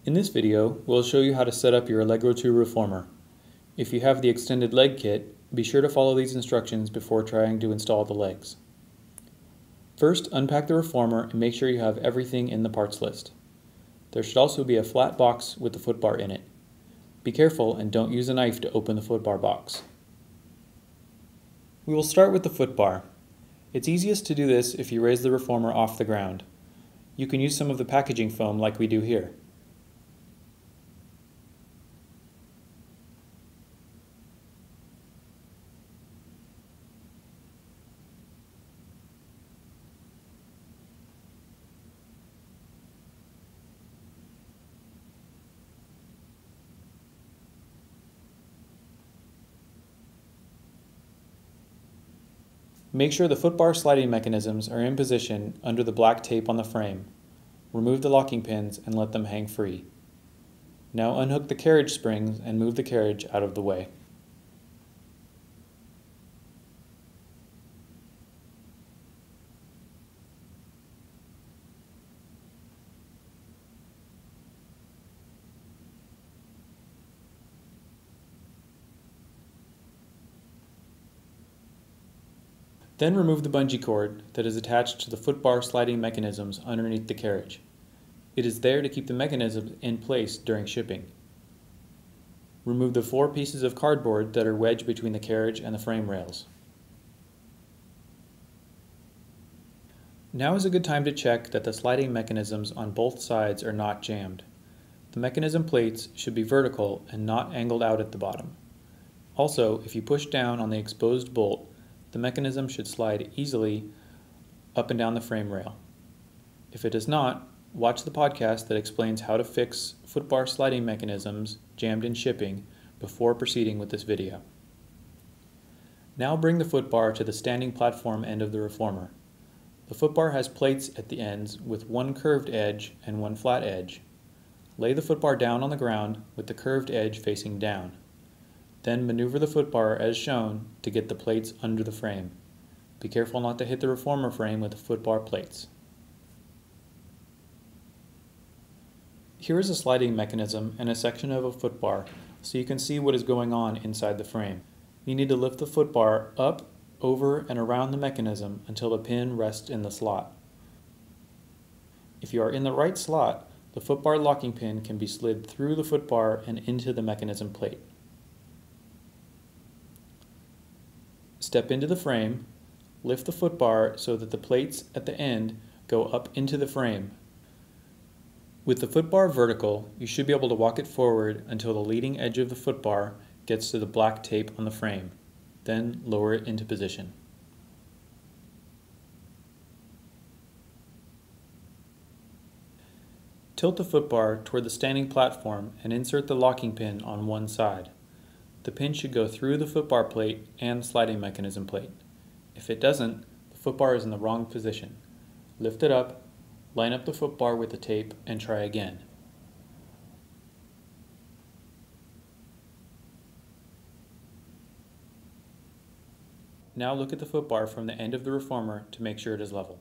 In this video, we'll show you how to set up your Allegro 2 Reformer. If you have the extended leg kit, be sure to follow these instructions before trying to install the legs. First, unpack the Reformer and make sure you have everything in the parts list. There should also be a flat box with the footbar in it. Be careful and don't use a knife to open the footbar box. We will start with the footbar. It's easiest to do this if you raise the Reformer off the ground. You can use some of the packaging foam like we do here. Make sure the footbar sliding mechanisms are in position under the black tape on the frame. Remove the locking pins and let them hang free. Now unhook the carriage springs and move the carriage out of the way. Then remove the bungee cord that is attached to the footbar sliding mechanisms underneath the carriage. It is there to keep the mechanisms in place during shipping. Remove the 4 pieces of cardboard that are wedged between the carriage and the frame rails. Now is a good time to check that the sliding mechanisms on both sides are not jammed. The mechanism plates should be vertical and not angled out at the bottom. Also, if you push down on the exposed bolt, the mechanism should slide easily up and down the frame rail. If it does not, watch the podcast that explains how to fix footbar sliding mechanisms jammed in shipping before proceeding with this video. Now bring the footbar to the standing platform end of the Reformer. The footbar has plates at the ends with one curved edge and one flat edge. Lay the footbar down on the ground with the curved edge facing down. Then maneuver the footbar as shown to get the plates under the frame. Be careful not to hit the Reformer frame with the footbar plates. Here is a sliding mechanism and a section of a footbar so you can see what is going on inside the frame. You need to lift the footbar up, over, and around the mechanism until the pin rests in the slot. If you are in the right slot, the footbar locking pin can be slid through the footbar and into the mechanism plate. Step into the frame, lift the footbar so that the plates at the end go up into the frame. With the footbar vertical, you should be able to walk it forward until the leading edge of the footbar gets to the black tape on the frame. Then lower it into position. Tilt the footbar toward the standing platform and insert the locking pin on one side. The pin should go through the footbar plate and sliding mechanism plate. If it doesn't, the footbar is in the wrong position. Lift it up, line up the footbar with the tape, and try again. Now look at the footbar from the end of the Reformer to make sure it is level.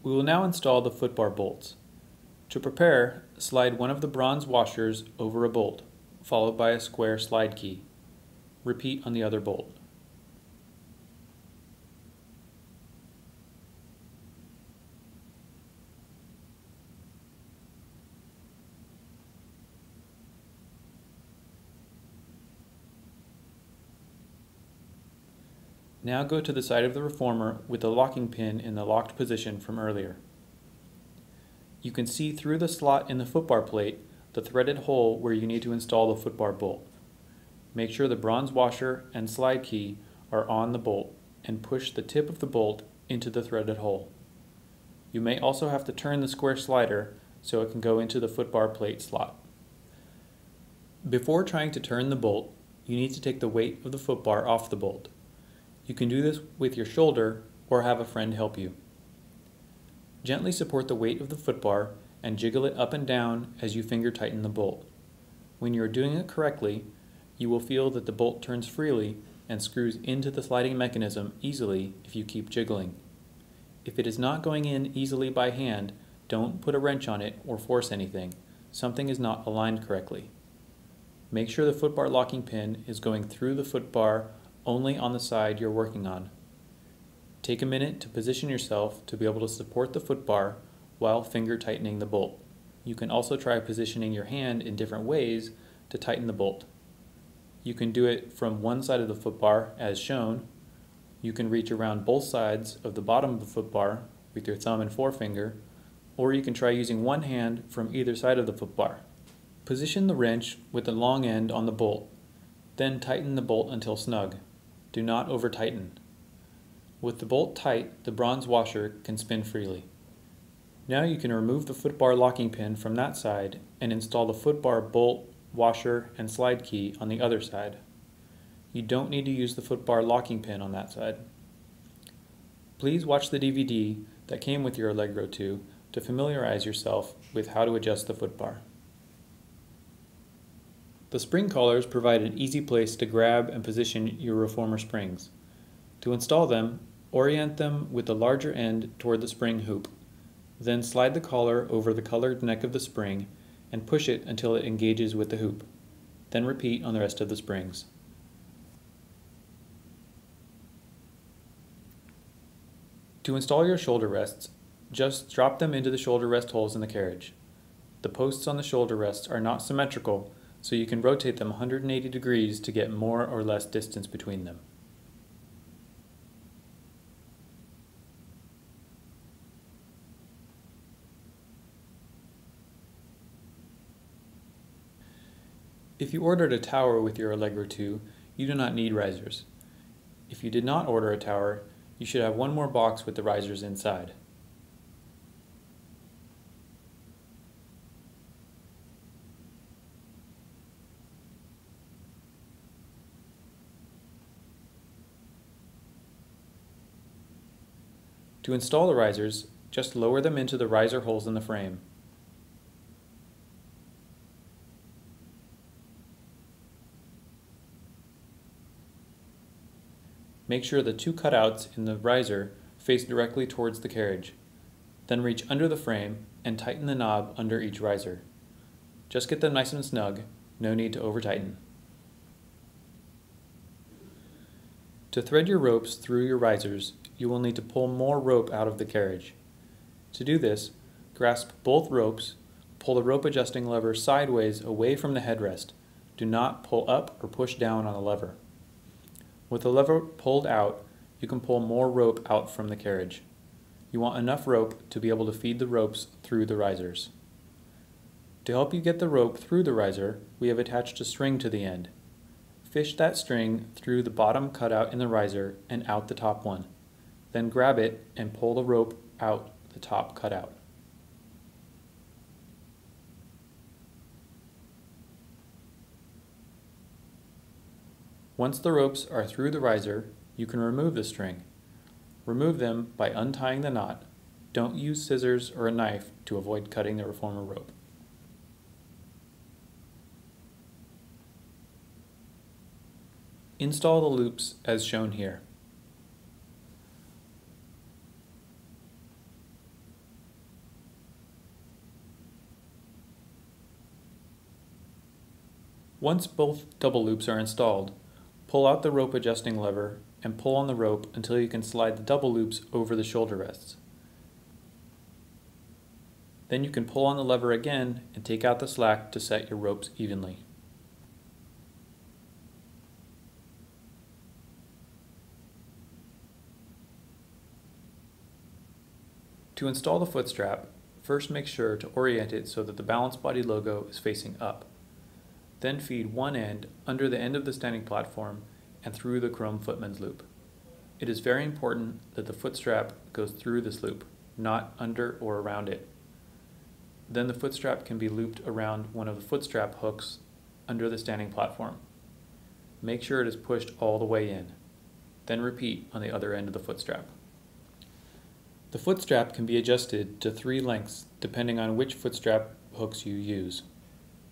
We will now install the footbar bolts. To prepare, slide one of the bronze washers over a bolt, followed by a square slide key. Repeat on the other bolt. Now go to the side of the Reformer with the locking pin in the locked position from earlier. You can see through the slot in the footbar plate the threaded hole where you need to install the footbar bolt. Make sure the bronze washer and slide key are on the bolt and push the tip of the bolt into the threaded hole. You may also have to turn the square slider so it can go into the footbar plate slot. Before trying to turn the bolt, you need to take the weight of the footbar off the bolt. You can do this with your shoulder or have a friend help you. Gently support the weight of the footbar and jiggle it up and down as you finger tighten the bolt. When you are doing it correctly, you will feel that the bolt turns freely and screws into the sliding mechanism easily if you keep jiggling. If it is not going in easily by hand, don't put a wrench on it or force anything. Something is not aligned correctly. Make sure the footbar locking pin is going through the footbar only on the side you're working on. Take a minute to position yourself to be able to support the footbar while finger tightening the bolt. You can also try positioning your hand in different ways to tighten the bolt. You can do it from one side of the footbar as shown. You can reach around both sides of the bottom of the footbar with your thumb and forefinger, or you can try using one hand from either side of the footbar. Position the wrench with the long end on the bolt, then tighten the bolt until snug. Do not over-tighten. With the bolt tight, the bronze washer can spin freely. Now you can remove the footbar locking pin from that side and install the footbar bolt, washer, and slide key on the other side. You don't need to use the footbar locking pin on that side. Please watch the DVD that came with your Allegro 2 to familiarize yourself with how to adjust the footbar. The spring collars provide an easy place to grab and position your Reformer springs. To install them, orient them with the larger end toward the spring hoop. Then slide the collar over the colored neck of the spring and push it until it engages with the hoop. Then repeat on the rest of the springs. To install your shoulder rests, just drop them into the shoulder rest holes in the carriage. The posts on the shoulder rests are not symmetrical, so you can rotate them 180 degrees to get more or less distance between them. If you ordered a tower with your Allegro 2, you do not need risers. If you did not order a tower, you should have one more box with the risers inside. To install the risers, just lower them into the riser holes in the frame. Make sure the two cutouts in the riser face directly towards the carriage. Then reach under the frame and tighten the knob under each riser. Just get them nice and snug, no need to over-tighten. To thread your ropes through your risers, you will need to pull more rope out of the carriage. To do this, grasp both ropes, pull the rope adjusting lever sideways away from the headrest. Do not pull up or push down on the lever. With the lever pulled out, you can pull more rope out from the carriage. You want enough rope to be able to feed the ropes through the risers. To help you get the rope through the riser, we have attached a string to the end. Fish that string through the bottom cutout in the riser and out the top one. Then grab it and pull the rope out the top cutout. Once the ropes are through the riser, you can remove the string. Remove them by untying the knot. Don't use scissors or a knife to avoid cutting the Reformer rope. Install the loops as shown here. Once both double loops are installed, pull out the rope adjusting lever and pull on the rope until you can slide the double loops over the shoulder rests. Then you can pull on the lever again and take out the slack to set your ropes evenly. To install the foot strap, first make sure to orient it so that the balance body logo is facing up. Then feed one end under the end of the standing platform and through the chrome footman's loop. It is very important that the foot strap goes through this loop, not under or around it. Then the foot strap can be looped around one of the foot strap hooks under the standing platform. Make sure it is pushed all the way in. Then repeat on the other end of the foot strap. The foot strap can be adjusted to 3 lengths depending on which foot strap hooks you use.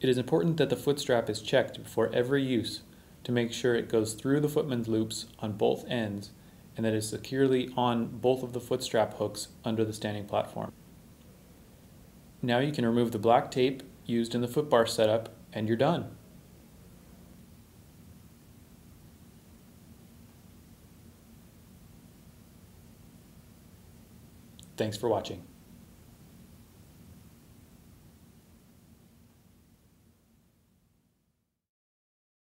It is important that the foot strap is checked before every use to make sure it goes through the footman's loops on both ends and that it is securely on both of the foot strap hooks under the standing platform. Now you can remove the black tape used in the foot bar setup and you're done. Thanks for watching.